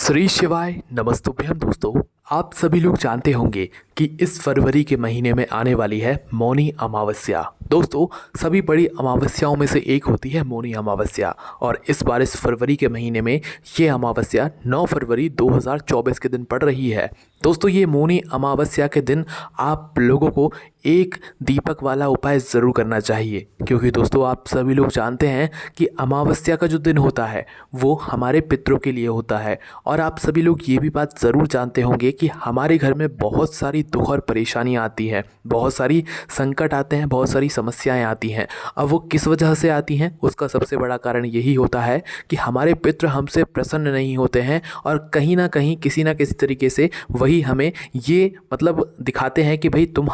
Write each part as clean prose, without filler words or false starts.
श्री शिवाय नमस्तुभ्यम दोस्तों। आप सभी लोग जानते होंगे कि इस फरवरी के महीने में आने वाली है मौनी अमावस्या। दोस्तों, सभी बड़ी अमावस्याओं में से एक होती है मौनी अमावस्या, और इस बार इस फरवरी के महीने में ये अमावस्या 9 फरवरी 2024 के दिन पड़ रही है। दोस्तों, ये मौनी अमावस्या के दिन आप लोगों को एक दीपक वाला उपाय ज़रूर करना चाहिए, क्योंकि दोस्तों आप सभी लोग जानते हैं कि अमावस्या का जो दिन होता है वो हमारे पितरों के लिए होता है। और आप सभी लोग ये भी बात ज़रूर जानते होंगे कि हमारे घर में बहुत सारी दुख और परेशानियाँ आती हैं, बहुत सारी संकट आते हैं, बहुत सारी समस्याएं आती हैं। अब वो किस वजह से आती हैं, उसका सबसे बड़ा कारण यही होता है कि हमारे पितृ हमसे प्रसन्न नहीं होते हैं, और कहीं ना कहीं किसी ना किसी तरीके से वही हमें ये दिखाते हैं कि भाई तुम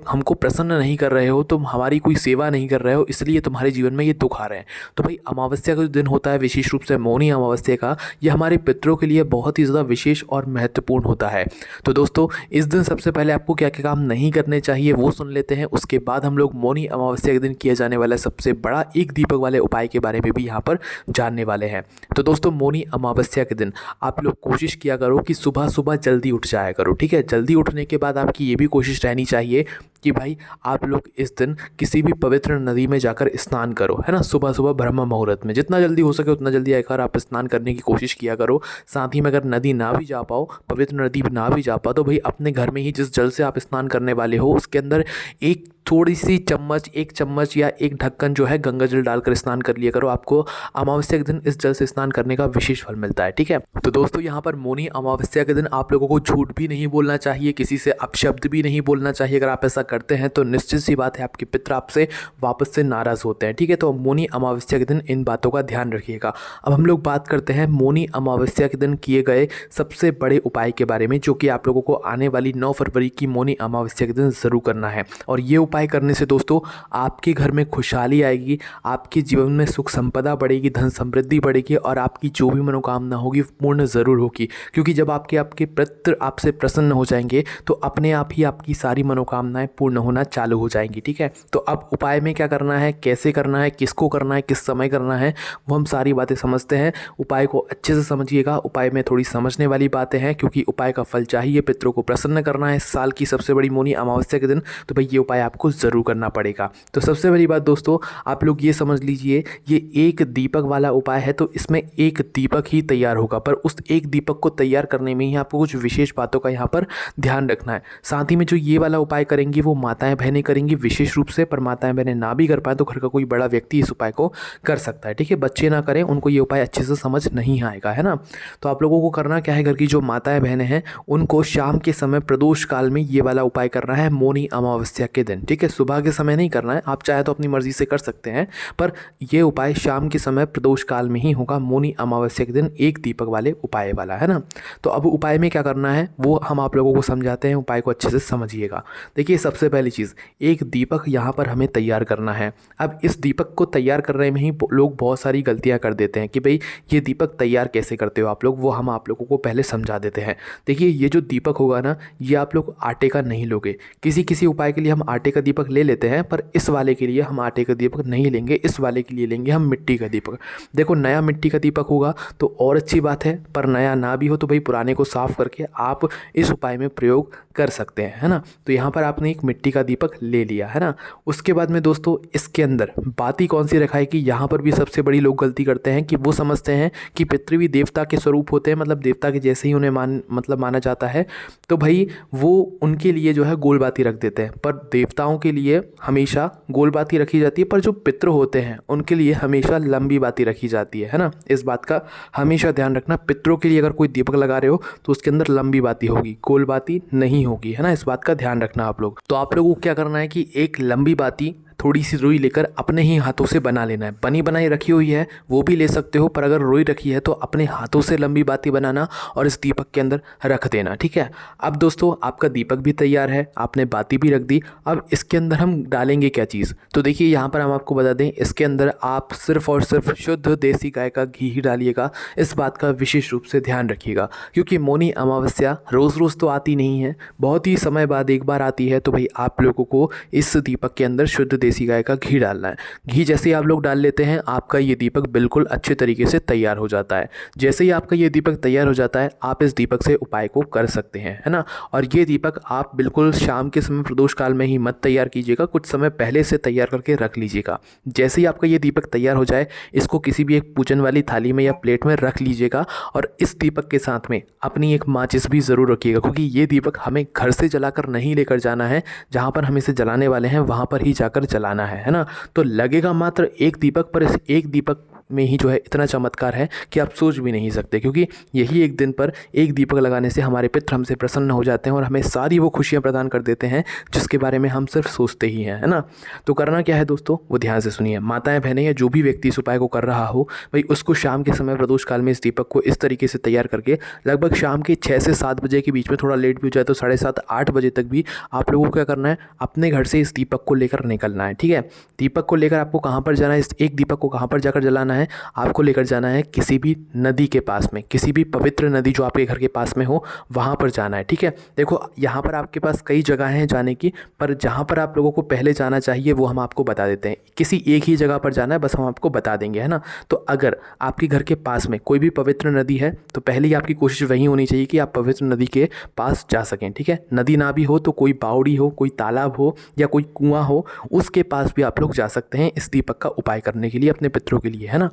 हमको प्रसन्न नहीं कर रहे हो, तुम हमारी कोई सेवा नहीं कर रहे हो, इसलिए तुम्हारे जीवन में ये दुख आ रहे हैं। तो भाई अमावस्या का जो दिन होता है, विशेष रूप से मौनी अमावस्या का, यह हमारे पितरों के लिए बहुत ही ज़्यादा विशेष और महत्वपूर्ण होता है। तो दोस्तों, इस दिन सबसे पहले आपको क्या क्या काम नहीं करने चाहिए वो सुन लेते हैं। उसके बाद हम लोग मौनी अमावस्या के दिन किया जाने वाला सबसे बड़ा एक दीपक वाले उपाय के बारे में भी यहाँ पर जानने वाले हैं। तो दोस्तों, मौनी अमावस्या के दिन आप लोग कोशिश किया करो कि सुबह सुबह जल्दी उठ जाया करो। ठीक है, जल्दी उठने के बाद आपकी ये भी कोशिश रहनी चाहिए कि भाई आप लोग इस दिन किसी भी पवित्र नदी में जाकर स्नान करो, है ना। सुबह सुबह ब्रह्म मुहूर्त में जितना जल्दी हो सके उतना जल्दी आकर आप स्नान करने की कोशिश किया करो। साथ ही में अगर नदी ना भी जा पाओ, पवित्र नदी ना भी जा पाओ, तो भाई अपने घर में ही जिस जल से आप स्नान करने वाले हो उसके अंदर एक थोड़ी सी चम्मच, एक चम्मच या एक ढक्कन जो है गंगा जल डालकर स्नान कर लिया करो। आपको अमावस्या के दिन इस जल से स्नान करने का विशेष फल मिलता है। ठीक है, तो दोस्तों यहाँ पर मौनी अमावस्या के दिन आप लोगों को झूठ भी नहीं बोलना चाहिए, किसी से अपशब्द भी नहीं बोलना चाहिए। अगर आप ऐसा करते हैं तो निश्चित सी बात है आपके पितर आपसे वापस से नाराज़ होते हैं। ठीक है, तो मौनी अमावस्या के दिन इन बातों का ध्यान रखिएगा। अब हम लोग बात करते हैं मौनी अमावस्या के दिन किए गए सबसे बड़े उपाय के बारे में, जो कि आप लोगों को आने वाली 9 फरवरी की मौनी अमावस्या के दिन ज़रूर करना है। और ये उपाय करने से दोस्तों आपके घर में खुशहाली आएगी, आपके जीवन में सुख संपदा बढ़ेगी, धन समृद्धि बढ़ेगी, और आपकी जो भी मनोकामना होगी पूर्ण ज़रूर होगी। क्योंकि जब आपके पितृ आपसे प्रसन्न हो जाएंगे तो अपने आप ही आपकी सारी मनोकामनाएं पूर्ण होना चालू हो जाएंगी। ठीक है, तो अब उपाय में क्या करना है, कैसे करना है, किसको करना है, किस समय करना है, वो हम सारी बातें समझते हैं। उपाय को अच्छे से समझिएगा। उपाय में थोड़ी समझने वाली बातें हैं, क्योंकि उपाय का फल चाहिए, पितरों को प्रसन्न करना है साल की सबसे बड़ी मौनी अमावस्या के दिन। तो भाई ये उपाय आपको ज़रूर करना पड़ेगा। तो सबसे पहली बात दोस्तों, आप लोग ये समझ लीजिए, ये एक दीपक वाला उपाय है, तो इसमें एक दीपक ही तैयार होगा, पर उस एक दीपक को तैयार करने में ही आपको कुछ विशेष बातों का यहाँ पर ध्यान रखना है। साथ ही में जो ये वाला उपाय करेंगी वो माताएं बहनें करेंगी विशेष रूप से, पर माताएं बहनें ना भी कर पाए तो घर का कोई बड़ा व्यक्ति इस उपाय को कर सकता है। ठीक है, बच्चे ना करें, उनको ये उपाय अच्छे से समझ नहीं आएगा, है ना। तो आप लोगों को करना क्या है, घर की जो माताएं बहनें हैं उनको शाम के समय प्रदोष काल में ये वाला उपाय करना है मौनी अमावस्या के दिन। ठीक है, सुबह के समय नहीं करना है, आप चाहे तो अपनी मर्जी से कर सकते हैं, पर यह उपाय शाम के समय प्रदोष काल में ही होगा, मौनी अमावस्या के दिन एक दीपक वाले उपाय वाला, है ना। तो अब उपाय में क्या करना है वो हम आप लोगों को समझाते हैं, उपाय को अच्छे से समझिएगा। देखिए, सबसे पहली चीज़, एक दीपक यहाँ पर हमें तैयार करना है। अब इस दीपक को तैयार करने में ही लोग बहुत सारी गलतियाँ कर देते हैं कि भाई ये दीपक तैयार कैसे करते हो आप लोग, वो हम आप लोगों को पहले समझा देते हैं। देखिए, ये जो दीपक होगा ना, ये आप लोग आटे का नहीं लोगे। किसी किसी उपाय के लिए हम आटे का दीपक ले लेते हैं, पर इस वाले के लिए हम आटे का दीपक नहीं लेंगे, इस वाले के लिए लेंगे हम मिट्टी का दीपक। देखो, नया मिट्टी का दीपक होगा तो और अच्छी बात है, पर नया ना भी हो तो भाई पुराने को साफ करके आप इस उपाय में प्रयोग कर सकते हैं, है ना। तो यहाँ पर आपने एक मिट्टी का दीपक ले लिया, है ना। उसके बाद में दोस्तों इसके अंदर बाती कौन सी रखाई कि यहाँ पर भी सबसे बड़ी लोग गलती करते हैं कि वो समझते हैं कि पितृ भी देवता के स्वरूप होते हैं, मतलब देवता के जैसे ही उन्हें माना जाता है, तो भाई वो उनके लिए जो है गोल बाती रख देते हैं। पर देवताओं के लिए हमेशा गोल बाती रखी जाती है, पर जो पितृ होते हैं उनके लिए हमेशा लंबी बाती रखी जाती है ना। इस बात का हमेशा ध्यान रखना, पितरों के लिए अगर कोई दीपक लगा रहे हो तो उसके अंदर लंबी बाती होगी, गोल बाती नहीं होगी, है ना। इस बात का ध्यान रखना आप लोग। तो आप लोगों को क्या करना है कि एक लंबी बाती थोड़ी सी रुई लेकर अपने ही हाथों से बना लेना है। बनी बनाई रखी हुई है वो भी ले सकते हो, पर अगर रुई रखी है तो अपने हाथों से लंबी बाती बनाना और इस दीपक के अंदर रख देना। ठीक है, अब दोस्तों आपका दीपक भी तैयार है, आपने बाती भी रख दी। अब इसके अंदर हम डालेंगे क्या चीज़, तो देखिए यहाँ पर हम आपको बता दें, इसके अंदर आप सिर्फ और सिर्फ शुद्ध देसी गाय का घी ही डालिएगा। इस बात का विशेष रूप से ध्यान रखिएगा, क्योंकि मौनी अमावस्या रोज़ रोज़ तो आती नहीं है, बहुत ही समय बाद एक बार आती है। तो भाई आप लोगों को इस दीपक के अंदर शुद्ध देसी गाय का घी डालना है। घी जैसे ही आप लोग डाल लेते हैं, आपका ये दीपक बिल्कुल अच्छे तरीके से तैयार हो जाता है। जैसे ही आपका ये दीपक तैयार हो जाता है, आप इस दीपक से उपाय को कर सकते हैं, है ना। और ये दीपक आप बिल्कुल शाम के समय प्रदोष काल में ही मत तैयार कीजिएगा, कुछ समय पहले से तैयार करके रख लीजिएगा। जैसे ही आपका ये दीपक तैयार हो जाए, इसको किसी भी एक पूजन वाली थाली में या प्लेट में रख लीजिएगा। और इस दीपक के साथ में अपनी एक माचिस भी ज़रूर रखिएगा, क्योंकि ये दीपक हमें घर से जलाकर नहीं लेकर जाना है, जहाँ पर हम इसे जलाने वाले हैं वहाँ पर ही जाकर जलाना है ना। तो लगेगा मात्र एक दीपक, पर इस एक दीपक में ही जो है इतना चमत्कार है कि आप सोच भी नहीं सकते, क्योंकि यही एक दिन पर एक दीपक लगाने से हमारे पितृ हमसे प्रसन्न हो जाते हैं और हमें सारी वो खुशियाँ प्रदान कर देते हैं जिसके बारे में हम सिर्फ सोचते ही हैं, है ना। तो करना क्या है दोस्तों, वो ध्यान से सुनिए। माताएं बहनें या जो भी व्यक्ति इस उपाय को कर रहा हो, भाई उसको शाम के समय प्रदोष काल में इस दीपक को इस तरीके से तैयार करके लगभग शाम के 6 से 7 बजे के बीच में, थोड़ा लेट भी हो जाए तो 7:30-8 बजे तक भी आप लोगों को क्या करना है, अपने घर से इस दीपक को लेकर निकलना है, ठीक है। दीपक को लेकर आपको कहाँ पर जाना है, इस एक दीपक को कहाँ पर जाकर जलाना है, आपको लेकर जाना है किसी भी नदी के पास में, किसी भी पवित्र नदी जो आपके घर के पास में हो वहाँ पर जाना है, ठीक है। देखो यहाँ पर आपके पास कई जगह हैं जाने की, पर जहाँ पर आप लोगों को पहले जाना चाहिए वो हम आपको बता देते हैं। किसी एक ही जगह पर जाना है, बस हम आपको बता देंगे, है ना। तो अगर आपके घर के पास में कोई भी पवित्र नदी है तो पहले ही आपकी कोशिश वही होनी चाहिए कि आप पवित्र नदी के पास जा सकें, ठीक है। नदी ना भी हो तो कोई बावड़ी हो, कोई तालाब हो या कोई कुआं हो, उसके पास भी आप लोग जा सकते हैं इस दीपक का उपाय करने के लिए, अपने पितरों के लिए, है ना।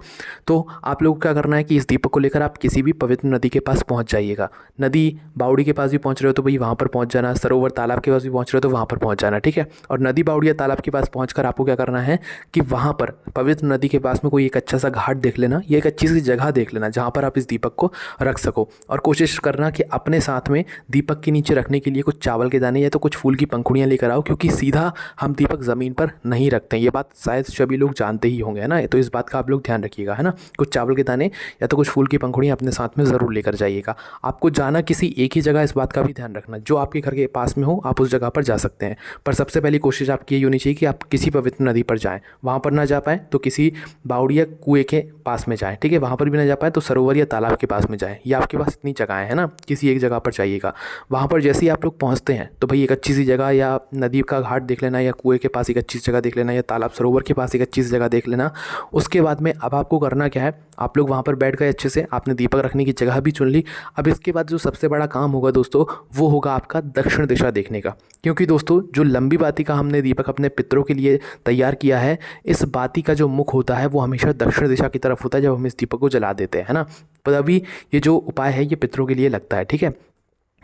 तो आप लोग क्या करना है कि इस दीपक को लेकर आप किसी भी पवित्र नदी के पास पहुंच जाइएगा। नदी बावड़ी के पास भी पहुंच रहे हो तो भाई वहाँ पर पहुंच जाना, सरोवर तालाब के पास भी पहुंच रहे हो तो वहाँ पर पहुंच जाना, ठीक है। और नदी बावड़ी या तालाब के पास पहुंचकर आपको क्या करना है कि वहाँ पर पवित्र नदी के पास में कोई एक अच्छा सा घाट देख लेना, या एक अच्छी सी जगह देख लेना जहाँ पर आप इस दीपक को रख सको। और कोशिश करना कि अपने साथ में दीपक के नीचे रखने के लिए कुछ चावल के दाने या तो कुछ फूल की पंखुड़ियाँ लेकर आओ, क्योंकि सीधा हम दीपक ज़मीन पर नहीं रखते हैं। ये बात शायद सभी लोग जानते ही होंगे, है ना। तो इस बात का आप लोग ध्यान रखिएगा, है ना। कुछ चावल के दाने या तो कुछ फूल की पंखुड़ियाँ अपने साथ में ज़रूर लेकर जाइएगा। आपको जाना किसी एक ही जगह, इस बात का भी ध्यान रखना, जो आपके घर के पास में हो आप उस जगह पर जा सकते हैं। पर सबसे पहली कोशिश आपकी ये होनी चाहिए कि आप किसी पवित्र नदी पर जाएँ। वहाँ पर ना जा पाएँ तो किसी बावड़ी या कुएँ के पास में जाएँ, ठीक है। वहाँ पर भी ना जा पाए तो सरोवर या तालाब के पास में जाएँ। या आपके पास इतनी जगहें हैं ना, किसी एक जगह पर जाइएगा। वहाँ पर जैसे ही आप लोग पहुँचते हैं तो भाई एक अच्छी सी जगह या नदी का घाट देख लेना, या कुएँ के पास एक अच्छी जगह देख लेना, या तालाब सरोवर के पास एक अच्छी सी जगह देख लेना। उसके बाद में अब आपको करना क्या है, आप लोग वहाँ पर बैठ गए अच्छे से, आपने दीपक रखने की जगह भी चुन ली। अब इसके बाद जो सबसे बड़ा काम होगा दोस्तों, वो होगा आपका दक्षिण दिशा देखने का। क्योंकि दोस्तों जो लंबी बाती का हमने दीपक अपने पितरों के लिए तैयार किया है, इस बाती का जो मुख होता है वो हमेशा दक्षिण दिशा की तरफ होता है जब हम इस दीपक को जला देते हैं, है ना। पर अभी ये जो उपाय है ये पितरों के लिए लगता है, ठीक है।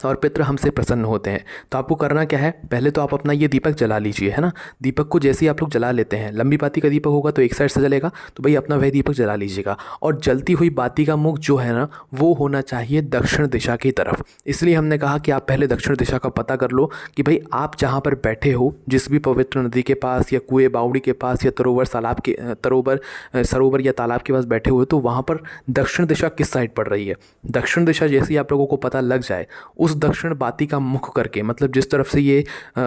और पितृ हमसे प्रसन्न होते हैं। तो आपको करना क्या है, पहले तो आप अपना ये दीपक जला लीजिए, है ना। दीपक को जैसे ही आप लोग जला लेते हैं, लंबी बाती का दीपक होगा तो एक साइड से जलेगा, तो भाई अपना वह दीपक जला लीजिएगा। और जलती हुई बाती का मुख जो है ना, वो होना चाहिए दक्षिण दिशा की तरफ। इसलिए हमने कहा कि आप पहले दक्षिण दिशा का पता कर लो कि भाई आप जहाँ पर बैठे हो, जिस भी पवित्र नदी के पास या कुएँ बावड़ी के पास या सरोवर या तालाब के पास बैठे हुए, तो वहाँ पर दक्षिण दिशा किस साइड पड़ रही है। दक्षिण दिशा जैसे ही आप लोगों को पता लग जाए, उस दक्षिण बाती का मुख करके, मतलब जिस तरफ से ये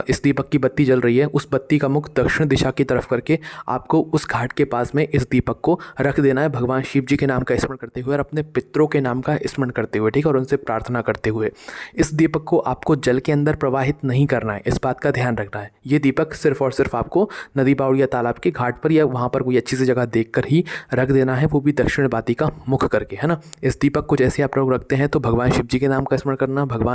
इस दीपक की बत्ती जल रही है, उस बत्ती का मुख दक्षिण दिशा की तरफ करके आपको उस घाट के पास में इस दीपक को रख देना है, भगवान शिव जी के नाम का स्मरण करते हुए और अपने पितरों के नाम का स्मरण करते हुए, ठीक है, और उनसे प्रार्थना करते हुए। इस दीपक को आपको जल के अंदर प्रवाहित नहीं करना है, इस बात का ध्यान रखना है। ये दीपक सिर्फ और सिर्फ आपको नदी बावड़ी या तालाब के घाट पर या वहाँ पर कोई अच्छी सी जगह देखकर ही रख देना है, वो भी दक्षिण बाती का मुख करके, है ना। इस दीपक को जैसे आप लोग रखते हैं तो भगवान शिव जी के नाम का स्मरण करना, भगवान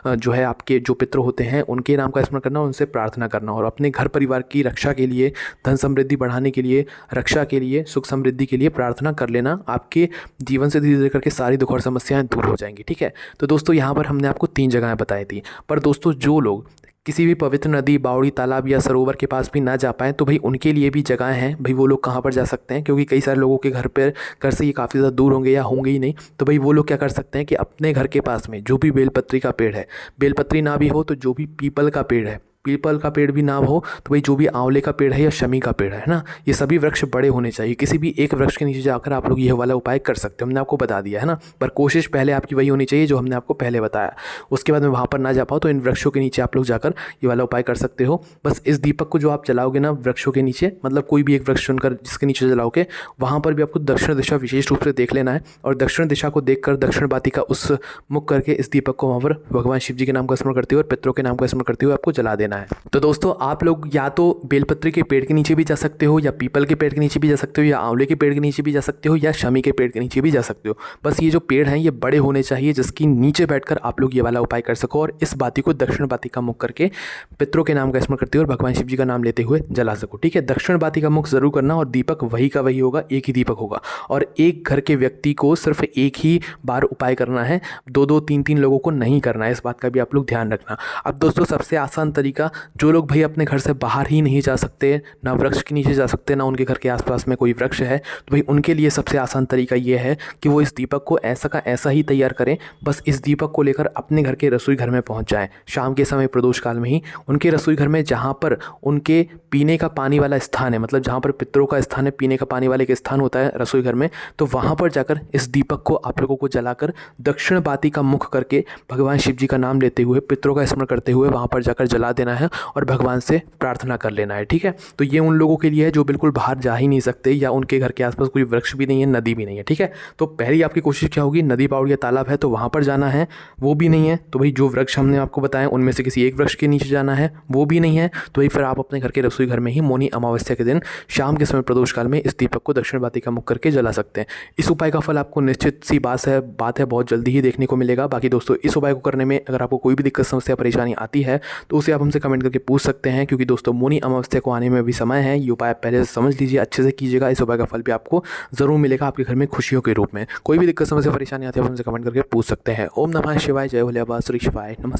जो है आपके जो पितृ होते हैं उनके नाम का स्मरण करना, उनसे प्रार्थना करना, और अपने घर परिवार की रक्षा के लिए, धन समृद्धि बढ़ाने के लिए, रक्षा के लिए, सुख समृद्धि के लिए प्रार्थना कर लेना। आपके जीवन से धीरे धीरे करके सारी दुख और समस्याएं दूर हो जाएंगी, ठीक है। तो दोस्तों यहाँ पर हमने आपको 3 जगहें बताई थी। पर दोस्तों जो लोग किसी भी पवित्र नदी, बावड़ी, तालाब या सरोवर के पास भी ना जा पाएँ, तो भाई उनके लिए भी जगह हैं। भाई वो लोग कहाँ पर जा सकते हैं, क्योंकि कई सारे लोगों के घर से ये काफ़ी ज़्यादा दूर होंगे या होंगे ही नहीं। तो भाई वो लोग क्या कर सकते हैं कि अपने घर के पास में जो भी बेलपत्री का पेड़ है, बेलपत्री ना भी हो तो जो भी पीपल का पेड़ है, पीपल का पेड़ भी ना हो तो भाई जो भी आंवले का पेड़ है या शमी का पेड़ है ना, ये सभी वृक्ष बड़े होने चाहिए। किसी भी एक वृक्ष के नीचे जाकर आप लोग ये वाला उपाय कर सकते हो, हमने आपको बता दिया है ना। पर कोशिश पहले आपकी वही होनी चाहिए जो हमने आपको पहले बताया। उसके बाद में वहाँ पर ना जा पाओ तो इन वृक्षों के नीचे आप लोग जाकर ये वाला उपाय कर सकते हो। बस इस दीपक को जो आप जलाओगे ना वृक्षों के नीचे, मतलब कोई भी एक वृक्ष चुनकर जिसके नीचे जलाओगे, वहाँ पर भी आपको दक्षिण दिशा विशेष रूप से देख लेना है, और दक्षिण दिशा को देखकर दक्षिण बाती का उस मुख करके इस दीपक को वहाँ पर भगवान शिव जी के नाम का स्मरण करते हुए और पितरों के नाम का स्मरण करते हुए आपको जला देना देना है। तो दोस्तों आप लोग या तो बेलपत्री के पेड़ के नीचे भी जा सकते हो, या पीपल के पेड़ के नीचे भी जा सकते हो, या आंवले के पेड़ के नीचे भी जा सकते हो, या शमी के पेड़ के नीचे भी जा सकते हो। बस ये जो पेड़ हैं ये बड़े होने चाहिए जिसकी नीचे बैठकर आप लोग ये वाला उपाय कर सको और इस बाती को दक्षिण बाती का मुख करके पितरों के नाम का स्मरण करते हुए और भगवान शिव जी का नाम लेते हुए जला सको। ठीक है, दक्षिण बाती का मुख जरूर करना और दीपक वही का वही होगा, एक ही दीपक होगा और एक घर के व्यक्ति को सिर्फ एक ही बार उपाय करना है, दो दो तीन तीन लोगों को नहीं करना है। इस बात का भी आप लोग ध्यान रखना। अब दोस्तों सबसे आसान तरीका, जो लोग भाई अपने घर से बाहर ही नहीं जा सकते, ना वृक्ष के नीचे जा सकते, ना उनके घर के आसपास में कोई वृक्ष है, तो भाई उनके लिए सबसे आसान तरीका ये है कि वो इस दीपक को ऐसा का ऐसा ही तैयार करें। बस इस दीपक को लेकर अपने घर के रसोई घर में पहुंच जाएं शाम के समय प्रदोष काल में ही। उनके रसोई घर में जहाँ पर उनके पीने का पानी वाला स्थान है, मतलब जहाँ पर पितरों का स्थान है, पीने का पानी वाले का स्थान होता है रसोई घर में, तो वहाँ पर जाकर इस दीपक को आप लोगों को जलाकर दक्षिण बाती का मुख करके भगवान शिव जी का नाम लेते हुए, पितरों का स्मरण करते हुए वहाँ पर जाकर जला देना है और भगवान से प्रार्थना कर लेना है। ठीक है, तो ये उन लोगों के लिए है जो बिल्कुल बाहर जा ही नहीं सकते या उनके घर के आसपास कोई वृक्ष भी नहीं है, नदी भी नहीं है। ठीक है, तो पहली आपकी कोशिश क्या होगी, नदी बाउड़ या तालाब है तो वहाँ पर जाना है, वो भी नहीं है तो भाई जो वृक्ष हमने आपको बताया उनमें से किसी एक वृक्ष के नीचे जाना है, वो भी नहीं है तो भाई फिर आप अपने घर के रसोई घर में ही मौनी अमावस्या के दिन शाम के समय प्रदोष काल में इस दीपक को दक्षिण बाती का मुख करके जला सकते हैं। इस उपाय का फल आपको निश्चित सी बात है बहुत जल्दी ही देखने को मिलेगा। बाकी दोस्तों इस उपाय को करने में अगर आपको कोई भी दिक्कत समस्या परेशानी आती है तो उसे आप हमसे कमेंट करके पूछ सकते हैं, क्योंकि दोस्तों मौनी अमावस्या को आने में भी समय है। ये उपाय पहले से समझ लीजिए, अच्छे से कीजिएगा, इस उपाय का फल भी आपको जरूर मिलेगा आपके घर में खुशियों के रूप में। कोई भी दिक्कत समस्या परेशानी आती है आप हमसे कमेंट करके पूछ सकते हैं। ओम नमः शिवाय, जय भोले बाबा, श्री शिवाय, नमस्ते।